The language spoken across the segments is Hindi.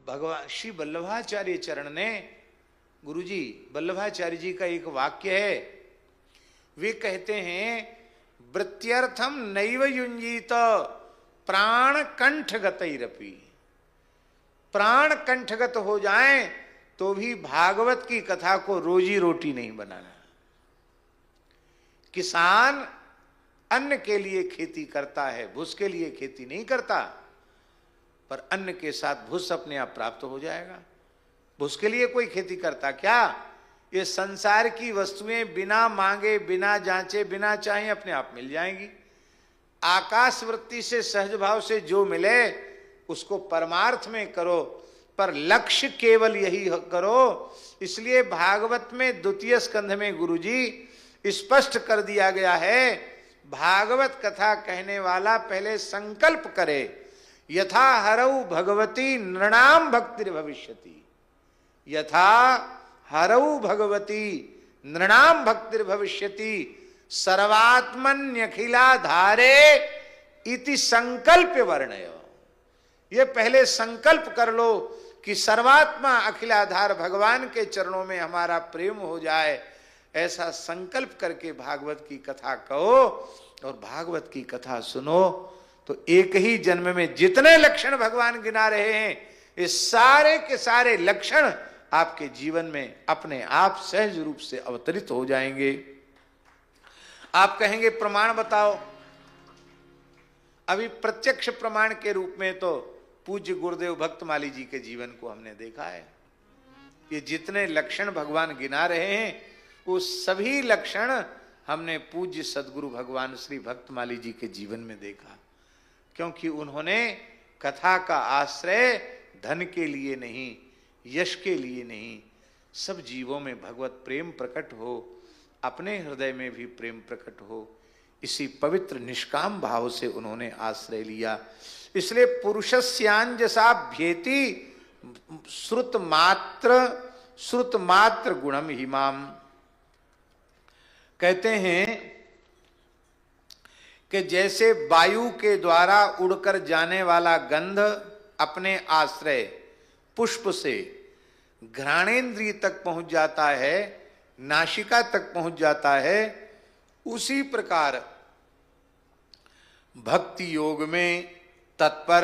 भगवान श्री वल्लभाचार्य चरण ने, गुरुजी वल्लभाचार्य जी का एक वाक्य है, वे कहते हैं वृत्त्यर्थम नैव युंजीत प्राण कंठगतैरपि। प्राण कंठगत हो जाए तो भी भागवत की कथा को रोजी रोटी नहीं बनाना। किसान अन्न के लिए खेती करता है, भूस के लिए खेती नहीं करता, पर अन्न के साथ भूस अपने आप प्राप्त हो जाएगा। भूस के लिए कोई खेती करता क्या? ये संसार की वस्तुएं बिना मांगे, बिना जांचे, बिना चाहे अपने आप मिल जाएंगी। आकाश वृत्ति से, सहज भाव से जो मिले उसको परमार्थ में करो, पर लक्ष्य केवल यही करो। इसलिए भागवत में द्वितीय स्कंध में गुरुजी स्पष्ट कर दिया गया है, भागवत कथा कहने वाला पहले संकल्प करे, यथा हरऊ भगवती नृणाम भक्तिर भविष्यति। यथा हरऊ भगवती नृणाम भक्तिर भविष्यति सर्वात्मन्यखिलाधारे इति संकल्प वर्णय। ये पहले संकल्प कर लो कि सर्वात्मा अखिलाधार भगवान के चरणों में हमारा प्रेम हो जाए। ऐसा संकल्प करके भागवत की कथा कहो और भागवत की कथा सुनो, तो एक ही जन्म में जितने लक्षण भगवान गिना रहे हैं, ये सारे के सारे लक्षण आपके जीवन में अपने आप सहज रूप से अवतरित हो जाएंगे। आप कहेंगे प्रमाण बताओ। अभी प्रत्यक्ष प्रमाण के रूप में तो पूज्य गुरुदेव भक्तमाली जी के जीवन को हमने देखा है। ये जितने लक्षण भगवान गिना रहे हैं, वो सभी लक्षण हमने पूज्य सदगुरु भगवान श्री भक्तमाली जी के जीवन में देखा। क्योंकि उन्होंने कथा का आश्रय धन के लिए नहीं, यश के लिए नहीं, सब जीवों में भगवत प्रेम प्रकट हो, अपने हृदय में भी प्रेम प्रकट हो, इसी पवित्र निष्काम भाव से उन्होंने आश्रय लिया। इसलिए पुरुषस्यांजसा भ्येति श्रुत मात्र गुणम हिमाम। कहते हैं कि जैसे वायु के द्वारा उड़कर जाने वाला गंध अपने आश्रय पुष्प से घ्राणेन्द्रिय तक पहुंच जाता है, नासिका तक पहुंच जाता है, उसी प्रकार भक्ति योग में तत्पर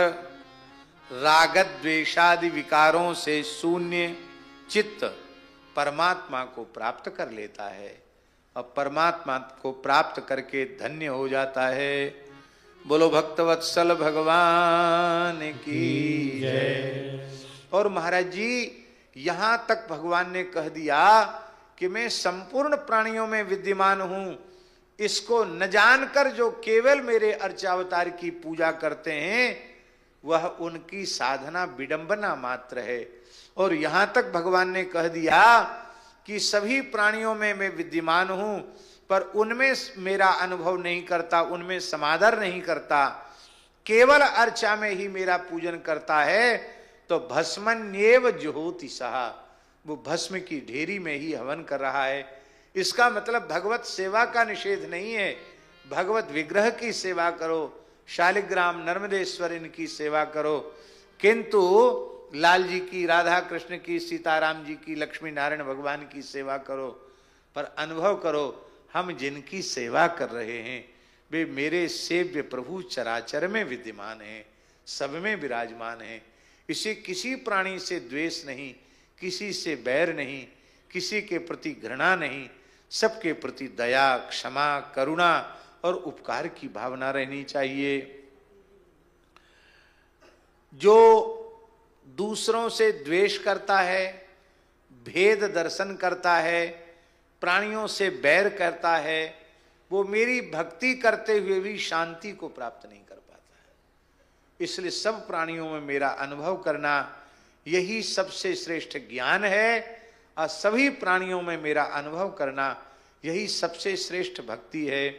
राग द्वेषादि विकारों से शून्य चित्त परमात्मा को प्राप्त कर लेता है और परमात्मा को प्राप्त करके धन्य हो जाता है। बोलो भक्तवत्सल भगवान की जय। और महाराज जी यहां तक भगवान ने कह दिया कि मैं संपूर्ण प्राणियों में विद्यमान हूं। इसको न जानकर जो केवल मेरे अर्चावतार की पूजा करते हैं, वह उनकी साधना विडंबना मात्र है। और यहां तक भगवान ने कह दिया कि सभी प्राणियों में मैं विद्यमान हूं, पर उनमें मेरा अनुभव नहीं करता, उनमें समादर नहीं करता, केवल अर्चा में ही मेरा पूजन करता है, तो भस्मन्येव जुहोति सहा, वो भस्म की ढेरी में ही हवन कर रहा है। इसका मतलब भगवत सेवा का निषेध नहीं है, भगवत विग्रह की सेवा करो, शालिग्राम नर्मदेश्वर इनकी सेवा करो, किंतु लाल जी की, राधा कृष्ण की, सीताराम जी की, लक्ष्मी नारायण भगवान की सेवा करो। पर अनुभव करो, हम जिनकी सेवा कर रहे हैं वे मेरे सेव्य प्रभु चराचर में विद्यमान हैं, सब में विराजमान हैं। इसे किसी प्राणी से द्वेष नहीं, किसी से बैर नहीं, किसी के प्रति घृणा नहीं, सबके प्रति दया, क्षमा, करुणा और उपकार की भावना रहनी चाहिए। जो दूसरों से द्वेष करता है, भेद दर्शन करता है, प्राणियों से बैर करता है, वो मेरी भक्ति करते हुए भी शांति को प्राप्त नहीं कर पाता है। इसलिए सब प्राणियों में मेरा अनुभव करना यही सबसे श्रेष्ठ ज्ञान है, और सभी प्राणियों में मेरा अनुभव करना यही सबसे श्रेष्ठ भक्ति है।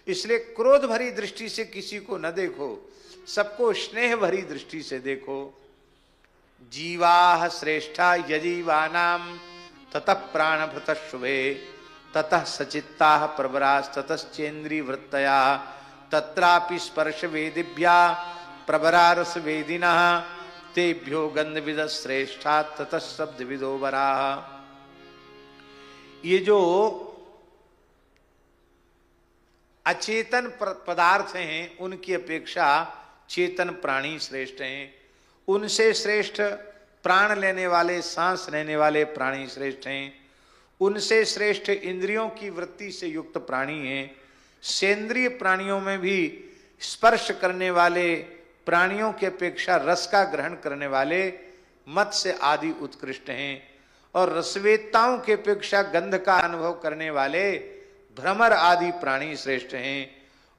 इसलिए क्रोध भरी दृष्टि से किसी को न देखो, सबको स्नेह भरी दृष्टि से देखो। जीवा श्रेष्ठा यजीवानाम ततः प्राणभृत शुभे ततः सचित्ता प्रबरास ततश्चेन्द्रिय वृत्तया तत्रापि स्पर्श वेदिभ्या प्रबरारस वेदिनः तेभ्यो गंध विद श्रेष्ठा ततः शब्द विदो वराह। ये जो अचेतन पदार्थ हैं उनकी अपेक्षा चेतन प्राणी श्रेष्ठ हैं। उनसे श्रेष्ठ प्राण लेने वाले, सांस लेने वाले प्राणी श्रेष्ठ हैं। उनसे श्रेष्ठ इंद्रियों की वृत्ति से युक्त प्राणी हैं। सेंद्रिय प्राणियों में भी स्पर्श करने वाले प्राणियों की अपेक्षा रस का ग्रहण करने वाले मत्स्य आदि उत्कृष्ट हैं। और रसवेत्ताओं की अपेक्षा गंध का अनुभव करने वाले भ्रमर आदि प्राणी श्रेष्ठ हैं।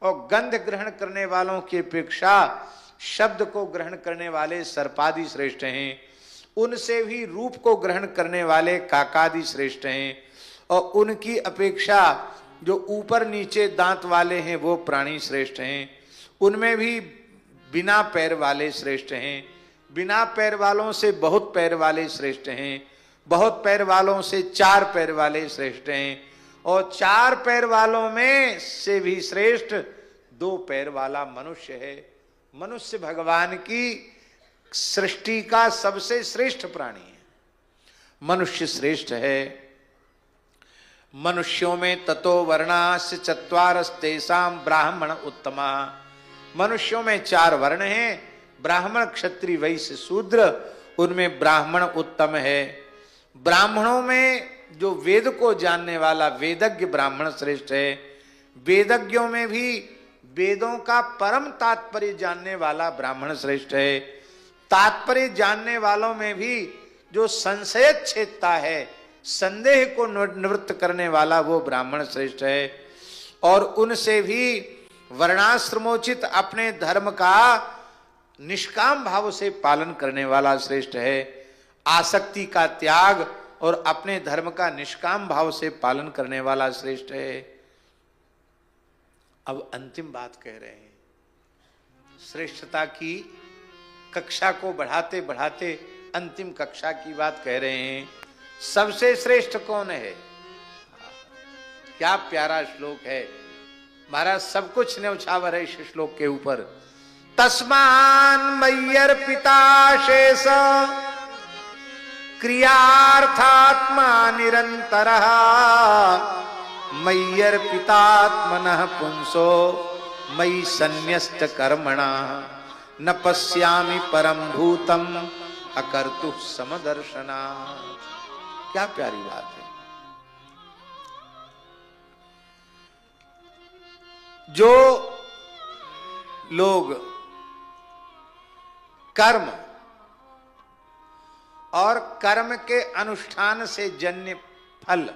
और गंध ग्रहण करने वालों की अपेक्षा शब्द को ग्रहण करने वाले सर्पादि श्रेष्ठ हैं। उनसे भी रूप को ग्रहण करने वाले काकादि श्रेष्ठ हैं। और उनकी अपेक्षा जो ऊपर नीचे दांत वाले हैं वो प्राणी श्रेष्ठ हैं। उनमें भी बिना पैर वाले श्रेष्ठ हैं। बिना पैर वालों से बहुत पैर वाले श्रेष्ठ हैं। बहुत पैर वालों से 4 पैर वाले श्रेष्ठ हैं। और 4 पैर वालों में से भी श्रेष्ठ 2 पैर वाला मनुष्य है। मनुष्य भगवान की सृष्टि का सबसे श्रेष्ठ प्राणी है। मनुष्य श्रेष्ठ है। मनुष्यों में ततो वर्णास्य चत्वारस्तेषां ब्राह्मण उत्तमा। मनुष्यों में 4 वर्ण हैं, ब्राह्मण क्षत्रिय वैश्य शूद्र। उनमें ब्राह्मण उत्तम है। ब्राह्मणों में जो वेद को जानने वाला वेदज्ञ ब्राह्मण श्रेष्ठ है। वेदज्ञों में भी वेदों का परम तात्पर्य जानने वाला ब्राह्मण श्रेष्ठ है। तात्पर्य जानने वालों में भी जो संशय छेदता है, संदेह को निवृत्त करने वाला वो ब्राह्मण श्रेष्ठ है। और उनसे भी वर्णाश्रमोचित अपने धर्म का निष्काम भाव से पालन करने वाला श्रेष्ठ है। आसक्ति का त्याग और अपने धर्म का निष्काम भाव से पालन करने वाला श्रेष्ठ है। अब अंतिम बात कह रहे हैं। श्रेष्ठता की कक्षा को बढ़ाते बढ़ाते अंतिम कक्षा की बात कह रहे हैं। सबसे श्रेष्ठ कौन है? क्या प्यारा श्लोक है महाराज। सब कुछ न्यौछावर है इस श्लोक के ऊपर। तस्मान मय्यर्पिता शेष क्रियार्थात्मा निरंतरः मय्यर्पितात्मनः पुंसो मयि संन्यस्त कर्मणः न पश्यामि परम भूतम अकर्तुः समदर्शना। क्या प्यारी बात है। जो लोग कर्म और कर्म के अनुष्ठान से जन्य फल,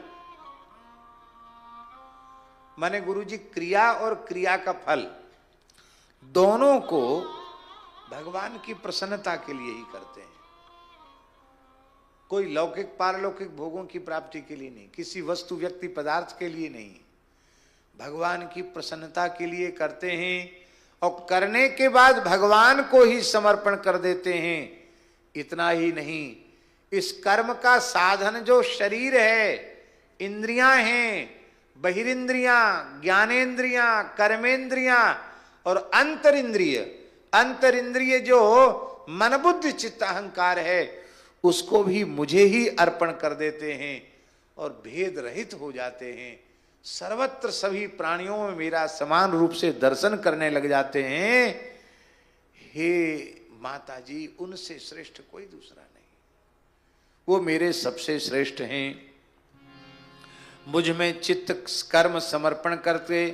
माने गुरुजी क्रिया और क्रिया का फल दोनों को भगवान की प्रसन्नता के लिए ही करते हैं। कोई लौकिक पारलौकिक भोगों की प्राप्ति के लिए नहीं, किसी वस्तु व्यक्ति पदार्थ के लिए नहीं, भगवान की प्रसन्नता के लिए करते हैं। और करने के बाद भगवान को ही समर्पण कर देते हैं। इतना ही नहीं, इस कर्म का साधन जो शरीर है, इंद्रियां हैं, बहिरिंद्रियां, ज्ञानेन्द्रियां, कर्मेंद्रियां और अंतरिंद्रिय। अंतरिंद्रिय जो मन बुद्धि चित्त अहंकार है उसको भी मुझे ही अर्पण कर देते हैं और भेद रहित हो जाते हैं। सर्वत्र सभी प्राणियों में मेरा समान रूप से दर्शन करने लग जाते हैं। हे माता जी, उनसे श्रेष्ठ कोई दूसरा नहीं, वो मेरे सबसे श्रेष्ठ हैं। मुझ में चित्त कर्म समर्पण करते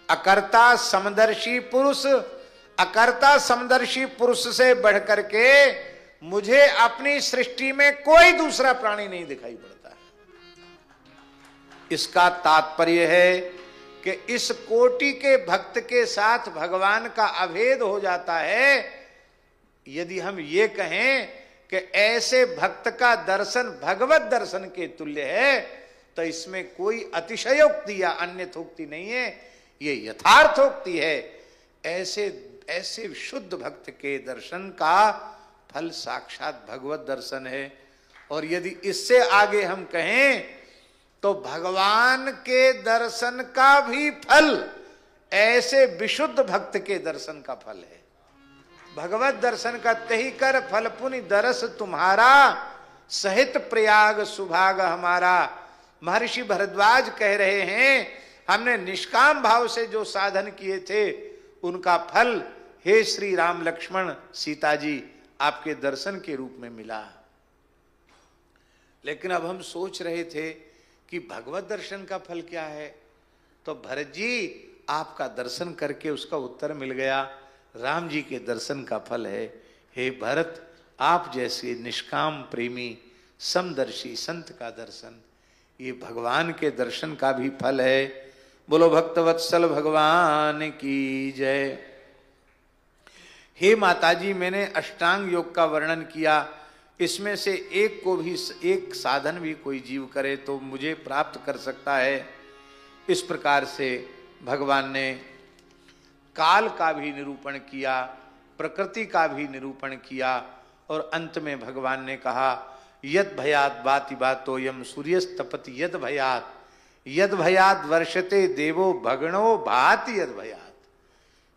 अकर्ता समदर्शी पुरुष, अकर्ता समदर्शी पुरुष से बढ़कर के मुझे अपनी सृष्टि में कोई दूसरा प्राणी नहीं दिखाई पड़ता। इसका तात्पर्य है कि इस कोटि के भक्त के साथ भगवान का अभेद हो जाता है। यदि हम ये कहें कि ऐसे भक्त का दर्शन भगवत दर्शन के तुल्य है तो इसमें कोई अतिशयोक्ति या अन्यथोक्ति नहीं है, ये यथार्थोक्ति है। ऐसे शुद्ध भक्त के दर्शन का फल साक्षात भगवत दर्शन है। और यदि इससे आगे हम कहें तो भगवान के दर्शन का भी फल ऐसे विशुद्ध भक्त के दर्शन का फल है। भगवत दर्शन का तही कर फल पुनि दरस तुम्हारा, सहित प्रयाग सुभाग हमारा। महर्षि भरद्वाज कह रहे हैं, हमने निष्काम भाव से जो साधन किए थे उनका फल हे श्री राम लक्ष्मण सीता जी आपके दर्शन के रूप में मिला। लेकिन अब हम सोच रहे थे कि भगवत दर्शन का फल क्या है, तो भरत जी आपका दर्शन करके उसका उत्तर मिल गया। राम जी के दर्शन का फल है, हे भरत आप जैसे निष्काम प्रेमी समदर्शी संत का दर्शन, ये भगवान के दर्शन का भी फल है। बोलो भक्तवत्सल भगवान की जय। हे माताजी, मैंने अष्टांग योग का वर्णन किया, इसमें से एक को भी, एक साधन भी कोई जीव करे तो मुझे प्राप्त कर सकता है। इस प्रकार से भगवान ने काल का भी निरूपण किया, प्रकृति का भी निरूपण किया, और अंत में भगवान ने कहा यद भयात बाति बातो यम सूर्यस्तपति यद भयात, यद भयात वर्षते देवो भगणो भाति यद भयात।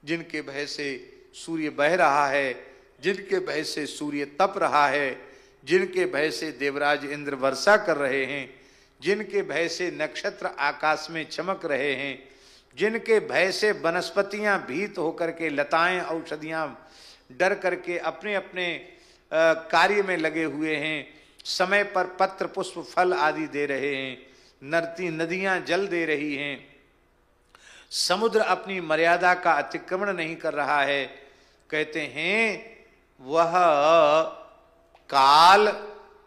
जिनके भय से सूर्य बह रहा है, जिनके भय से सूर्य तप रहा है, जिनके भय से देवराज इंद्र वर्षा कर रहे हैं, जिनके भय से नक्षत्र आकाश में चमक रहे हैं, जिनके भय से वनस्पतियां भीत होकर के, लताएं औषधियां डर करके अपने अपने कार्य में लगे हुए हैं, समय पर पत्र पुष्प फल आदि दे रहे हैं, नदियां जल दे रही हैं, समुद्र अपनी मर्यादा का अतिक्रमण नहीं कर रहा है, कहते हैं वह काल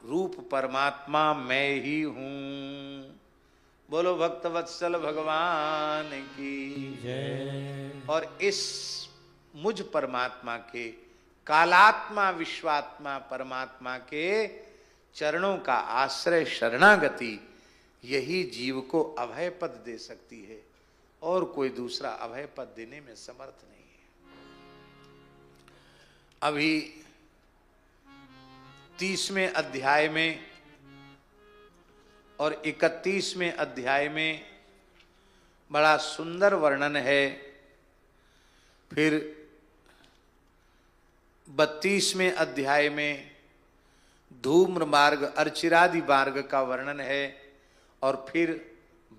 रूप परमात्मा मैं ही हूं। बोलो भक्तवत्सल भगवान की जय। और इस मुझ परमात्मा के, कालात्मा विश्वात्मा परमात्मा के चरणों का आश्रय शरणागति, यही जीव को अभय पद दे सकती है, और कोई दूसरा अभय पद देने में समर्थ नहीं है। अभी 30वें अध्याय में और 31वें अध्याय में बड़ा सुंदर वर्णन है। फिर 32वें अध्याय में धूम्र मार्ग अर्चिरादि मार्ग का वर्णन है, और फिर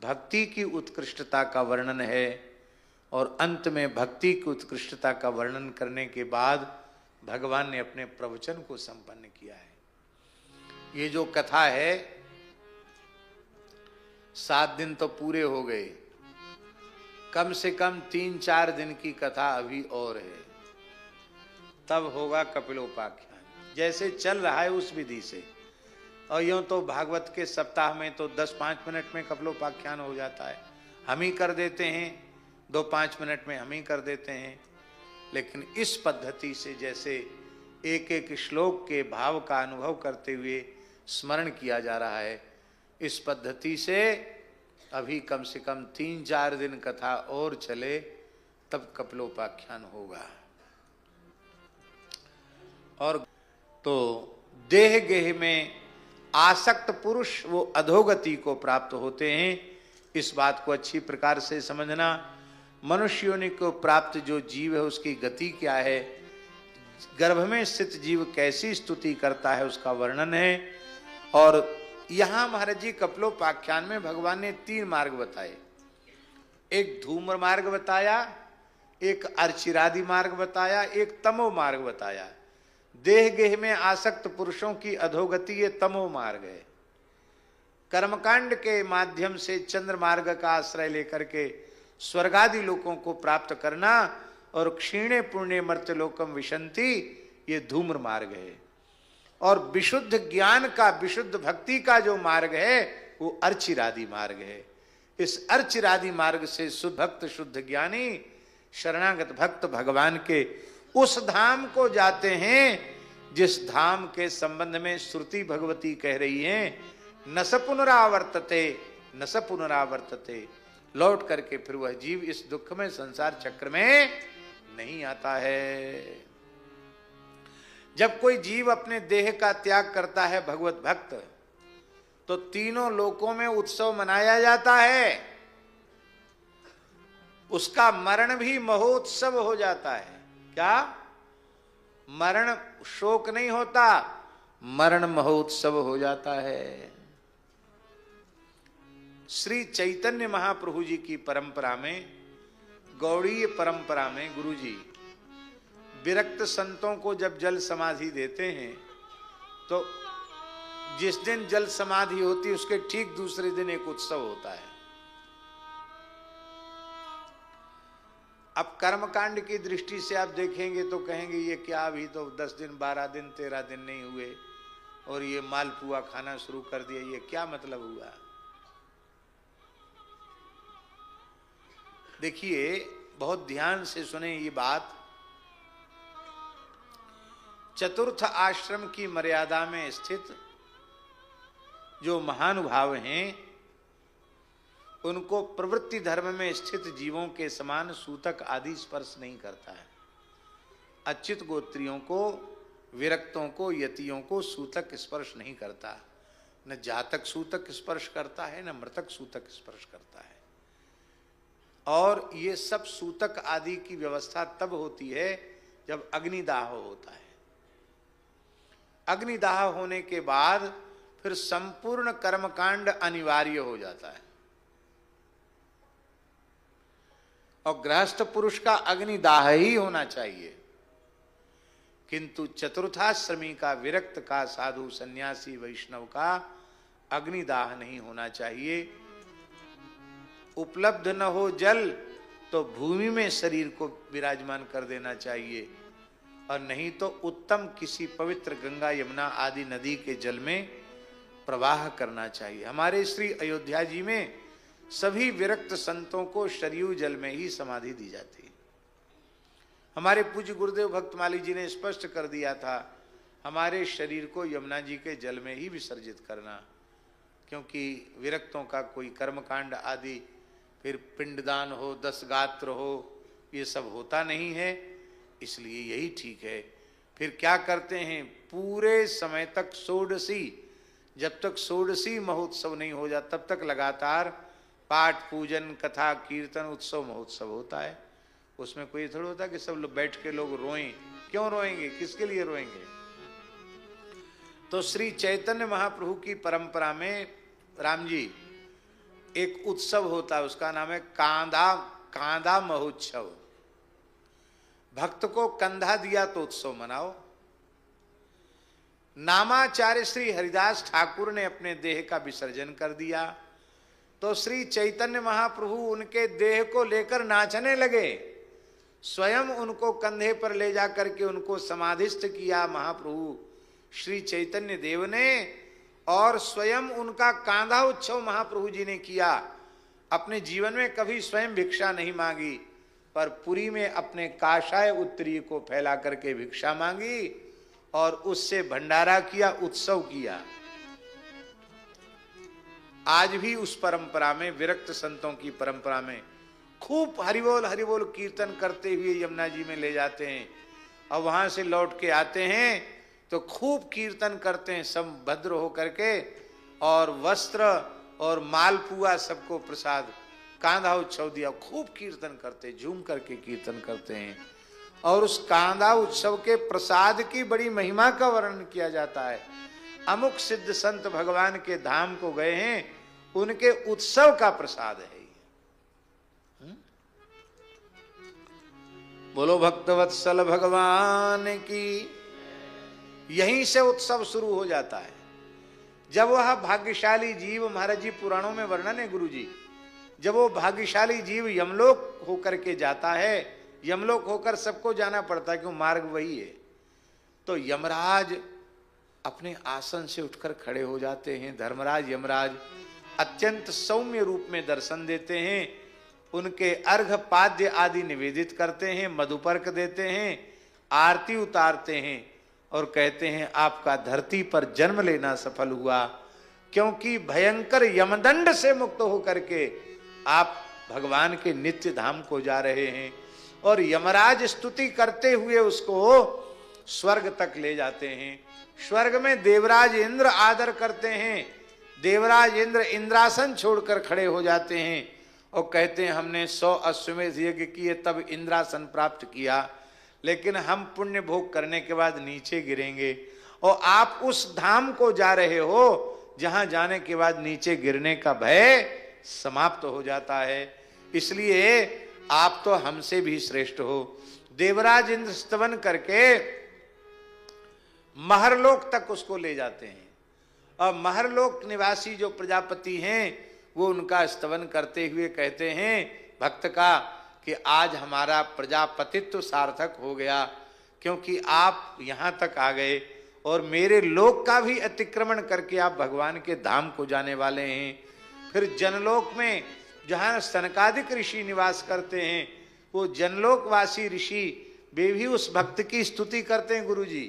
भक्ति की उत्कृष्टता का वर्णन है, और अंत में भक्ति की उत्कृष्टता का वर्णन करने के बाद भगवान ने अपने प्रवचन को संपन्न किया है। ये जो कथा है 7 दिन तो पूरे हो गए, कम से कम 3-4 दिन की कथा अभी और है, तब होगा कपिलोपाख्यान। जैसे चल रहा है उस विधि से, और यूं तो भागवत के सप्ताह में तो 10-5 मिनट में कपिलोपाख्यान हो जाता है, हम ही कर देते हैं, 2-5 मिनट में हम ही कर देते हैं। लेकिन इस पद्धति से जैसे एक एक श्लोक के भाव का अनुभव करते हुए स्मरण किया जा रहा है, इस पद्धति से अभी कम से कम 3-4 दिन कथा और चले तब कपिलोपाख्यान होगा। और तो देह गेह में आसक्त पुरुष वो अधोगति को प्राप्त होते हैं, इस बात को अच्छी प्रकार से समझना। मनुष्य योनि को प्राप्त जो जीव है उसकी गति क्या है, गर्भ में स्थित जीव कैसी स्तुति करता है उसका वर्णन है। और यहां महाराज जी कपिलोपाख्यान में भगवान ने 3 मार्ग बताए, एक धूम्र मार्ग बताया, एक अर्चिरादि मार्ग बताया, एक तमो मार्ग बताया। देह गेह में आसक्त पुरुषों की अधोगति ये तमो मार्ग है। कर्मकांड के माध्यम से चंद्र मार्ग का आश्रय लेकर के स्वर्गादि लोकों को प्राप्त करना, और क्षीणे पुण्य मर्त्यलोकम विशंति, ये धूम्र मार्ग है। और विशुद्ध ज्ञान का, विशुद्ध भक्ति का जो मार्ग है वो अर्चिरादि मार्ग है। इस अर्चिरादि मार्ग से शुद्ध भक्त, शुद्ध ज्ञानी, शरणागत भक्त भगवान के उस धाम को जाते हैं जिस धाम के संबंध में श्रुति भगवती कह रही है न स पुनरावर्तते, न स पुनरावर्तते। लौट करके फिर वह जीव इस दुख में, संसार चक्र में नहीं आता है। जब कोई जीव अपने देह का त्याग करता है भगवत भक्त, तो तीनों लोकों में उत्सव मनाया जाता है, उसका मरण भी महोत्सव हो जाता है। क्या? मरण शोक नहीं होता, मरण महोत्सव हो जाता है। श्री चैतन्य महाप्रभु जी की परंपरा में, गौड़ीय परंपरा में, गुरु जी विरक्त संतों को जब जल समाधि देते हैं तो जिस दिन जल समाधि होती है उसके ठीक दूसरे दिन एक उत्सव होता है। अब कर्मकांड की दृष्टि से आप देखेंगे तो कहेंगे ये क्या, अभी तो 10 दिन 12 दिन 13 दिन नहीं हुए और ये मालपुआ खाना शुरू कर दिया, ये क्या मतलब हुआ। देखिए बहुत ध्यान से सुने ये बात। चतुर्थ आश्रम की मर्यादा में स्थित जो महानुभाव हैं उनको प्रवृत्ति धर्म में स्थित जीवों के समान सूतक आदि स्पर्श नहीं करता है। अच्युत गोत्रियों को, विरक्तों को, यतियों को सूतक स्पर्श नहीं करता। न जातक सूतक स्पर्श करता है, न मृतक सूतक स्पर्श करता है। और ये सब सूतक आदि की व्यवस्था तब होती है जब अग्निदाह होता है। अग्निदाह होने के बाद फिर संपूर्ण कर्मकांड अनिवार्य हो जाता है। और गृहस्थ पुरुष का अग्निदाह ही होना चाहिए, किंतु चतुर्थाश्रमी का, विरक्त का, साधु सन्यासी वैष्णव का अग्निदाह नहीं होना चाहिए। उपलब्ध न हो जल तो भूमि में शरीर को विराजमान कर देना चाहिए, और नहीं तो उत्तम किसी पवित्र गंगा यमुना आदि नदी के जल में प्रवाह करना चाहिए। हमारे श्री अयोध्या जी में सभी विरक्त संतों को सरयू जल में ही समाधि दी जाती है। हमारे पूज्य गुरुदेव भक्तमाली जी ने स्पष्ट कर दिया था, हमारे शरीर को यमुना जी के जल में ही विसर्जित करना, क्योंकि विरक्तों का कोई कर्मकांड आदि, फिर पिंडदान हो, 10 गात्र हो, ये सब होता नहीं है, इसलिए यही ठीक है। फिर क्या करते हैं, पूरे समय तक षोडशी, जब तक षोडशी महोत्सव नहीं हो जाता तब तक लगातार पाठ पूजन कथा कीर्तन उत्सव महोत्सव होता है। उसमें कोई थोड़ा होता कि सब लोग बैठ के लोग रोएं। क्यों रोएंगे, किसके लिए रोएंगे। तो श्री चैतन्य महाप्रभु की परंपरा में राम जी एक उत्सव होता है, उसका नाम है कांदा महोत्सव। भक्त को कंधा दिया तो उत्सव मनाओ। नामाचार्य श्री हरिदास ठाकुर ने अपने देह का विसर्जन कर दिया तो श्री चैतन्य महाप्रभु उनके देह को लेकर नाचने लगे। स्वयं उनको कंधे पर ले जाकर के उनको समाधिस्थ किया महाप्रभु श्री चैतन्य देव ने, और स्वयं उनका कांधा उत्सव महाप्रभु जी ने किया। अपने जीवन में कभी स्वयं भिक्षा नहीं मांगी, पर पुरी में अपने काशाय उत्तरी को फैला करके भिक्षा मांगी और उससे भंडारा किया, उत्सव किया। आज भी उस परंपरा में, विरक्त संतों की परंपरा में खूब हरिबोल हरिबोल कीर्तन करते हुए यमुना जी में ले जाते हैं, और वहां से लौट के आते हैं तो खूब कीर्तन करते हैं सब भद्र होकर के, और वस्त्र और मालपुआ सबको प्रसाद, कांधा उत्सव दिया, खूब कीर्तन करते, झूम करके कीर्तन करते हैं। और उस कांधा उत्सव के प्रसाद की बड़ी महिमा का वर्णन किया जाता है। अमुक सिद्ध संत भगवान के धाम को गए हैं, उनके उत्सव का प्रसाद है। बोलो भक्तवत्सल भगवान की। यहीं से उत्सव शुरू हो जाता है। जब वह भाग्यशाली जीव, महाराज जी पुराणों में वर्णन है गुरु जी, जब वो भाग्यशाली जीव यमलोक होकर के जाता है, यमलोक होकर सबको जाना पड़ता है क्यों, मार्ग वही है, तो यमराज अपने आसन से उठकर खड़े हो जाते हैं। धर्मराज यमराज अत्यंत सौम्य रूप में दर्शन देते हैं, उनके अर्घ पाद्य आदि निवेदित करते हैं, मधुपर्क देते हैं, आरती उतारते हैं और कहते हैं आपका धरती पर जन्म लेना सफल हुआ, क्योंकि भयंकर यमदंड से मुक्त होकर के आप भगवान के नित्य धाम को जा रहे हैं। और यमराज स्तुति करते हुए उसको स्वर्ग तक ले जाते हैं। स्वर्ग में देवराज इंद्र आदर करते हैं। देवराज इंद्र इंद्रासन छोड़कर खड़े हो जाते हैं और कहते हैं हमने 100 अश्वमेध यज्ञ किए तब इंद्रासन प्राप्त किया, लेकिन हम पुण्य भोग करने के बाद नीचे गिरेंगे, और आप उस धाम को जा रहे हो जहां जाने के बाद नीचे गिरने का भय समाप्त हो जाता है। इसलिए आप तो हमसे भी श्रेष्ठ हो। देवराज इंद्र स्तवन करके महरलोक तक उसको ले जाते हैं, और महरलोक निवासी जो प्रजापति हैं वो उनका स्तवन करते हुए कहते हैं भक्त का कि आज हमारा प्रजापतित्व सार्थक हो गया, क्योंकि आप यहां तक आ गए और मेरे लोक का भी अतिक्रमण करके आप भगवान के धाम को जाने वाले हैं। फिर जनलोक में जहां सनकादिक ऋषि निवास करते हैं, वो जनलोकवासी ऋषि वे भी उस भक्त की स्तुति करते हैं गुरु जी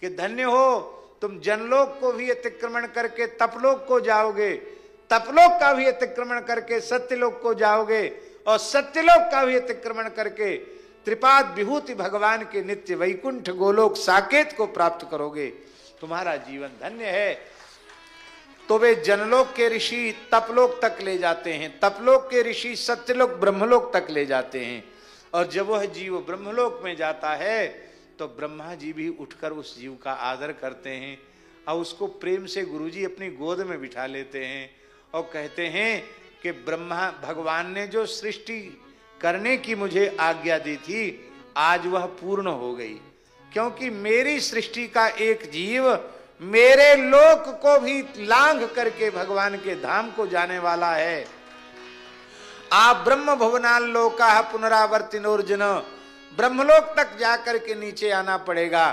कि धन्य हो तुम जनलोक को भी अतिक्रमण करके तपलोक को जाओगे, तपलोक का भी अतिक्रमण करके सत्यलोक को जाओगे, और सत्यलोक का भी अतिक्रमण करके त्रिपाद विभूति भगवान के नित्य वैकुंठ गोलोक साकेत को प्राप्त करोगे, तुम्हारा जीवन धन्य है। तो वे जनलोक के ऋषि तपलोक तक ले जाते हैं, तपलोक के ऋषि सत्यलोक ब्रह्मलोक तक ले जाते हैं, और जब वह जीव ब्रह्मलोक में जाता है तो ब्रह्मा जी भी उठकर उस जीव का आदर करते हैं और उसको प्रेम से गुरुजी अपनी गोद में बिठा लेते हैं और कहते हैं कि ब्रह्मा भगवान ने जो सृष्टि करने की मुझे आज्ञा दी थी आज वह पूर्ण हो गई, क्योंकि मेरी सृष्टि का एक जीव मेरे लोक को भी लांघ करके भगवान के धाम को जाने वाला है। आप ब्रह्म भुवनाल लोका पुनरावर्तिनोर्जुन, ब्रह्मलोक तक जाकर के नीचे आना पड़ेगा,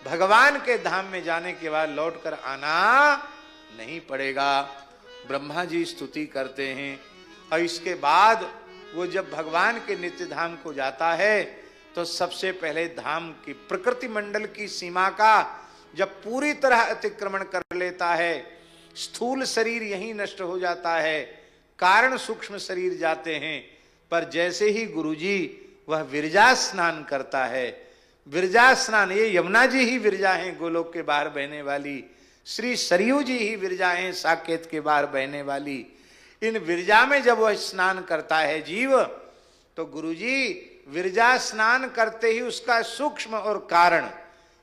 भगवान के धाम में जाने के बाद लौटकर आना नहीं पड़ेगा। ब्रह्मा जी स्तुति करते हैं, और इसके बाद वो जब भगवान के नित्य धाम को जाता है तो सबसे पहले धाम की प्रकृति मंडल की सीमा का जब पूरी तरह अतिक्रमण कर लेता है, स्थूल शरीर यहीं नष्ट हो जाता है, कारण सूक्ष्म शरीर जाते हैं। पर जैसे ही गुरुजी वह विरजा स्नान करता है, विरजा स्नान, ये यमुना जी ही विरजा हैं गोलोक के बाहर बहने वाली, श्री सरयू जी ही विरजा हैं साकेत के बाहर बहने वाली। इन विरजा में जब वह स्नान करता है जीव, तो गुरुजी विरजा स्नान करते ही उसका सूक्ष्म और कारण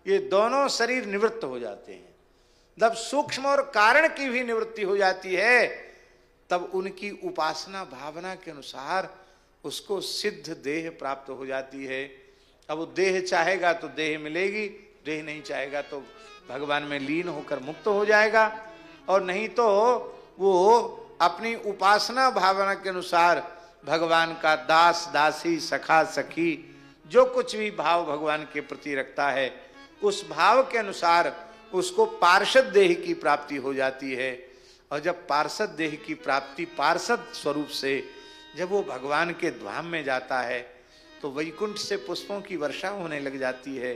ये दोनों शरीर निवृत्त हो जाते हैं। जब सूक्ष्म और कारण की भी निवृत्ति हो जाती है तब उनकी उपासना भावना के अनुसार उसको सिद्ध देह प्राप्त हो जाती है। अब वो देह चाहेगा तो देह मिलेगी, देह नहीं चाहेगा तो भगवान में लीन होकर मुक्त हो जाएगा, और नहीं तो वो अपनी उपासना भावना के अनुसार भगवान का दास दासी सखा सखी जो कुछ भी भाव भगवान के प्रति रखता है उस भाव के अनुसार उसको पार्षद देह की प्राप्ति हो जाती है। और जब पार्षद देह की प्राप्ति पार्षद स्वरूप से जब वो भगवान के धाम में जाता है तो वैकुंठ से पुष्पों की वर्षा होने लग जाती है,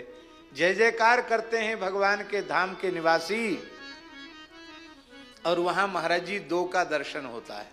जय जयकार करते हैं भगवान के धाम के निवासी, और वहां महाराज जी 2 का दर्शन होता है।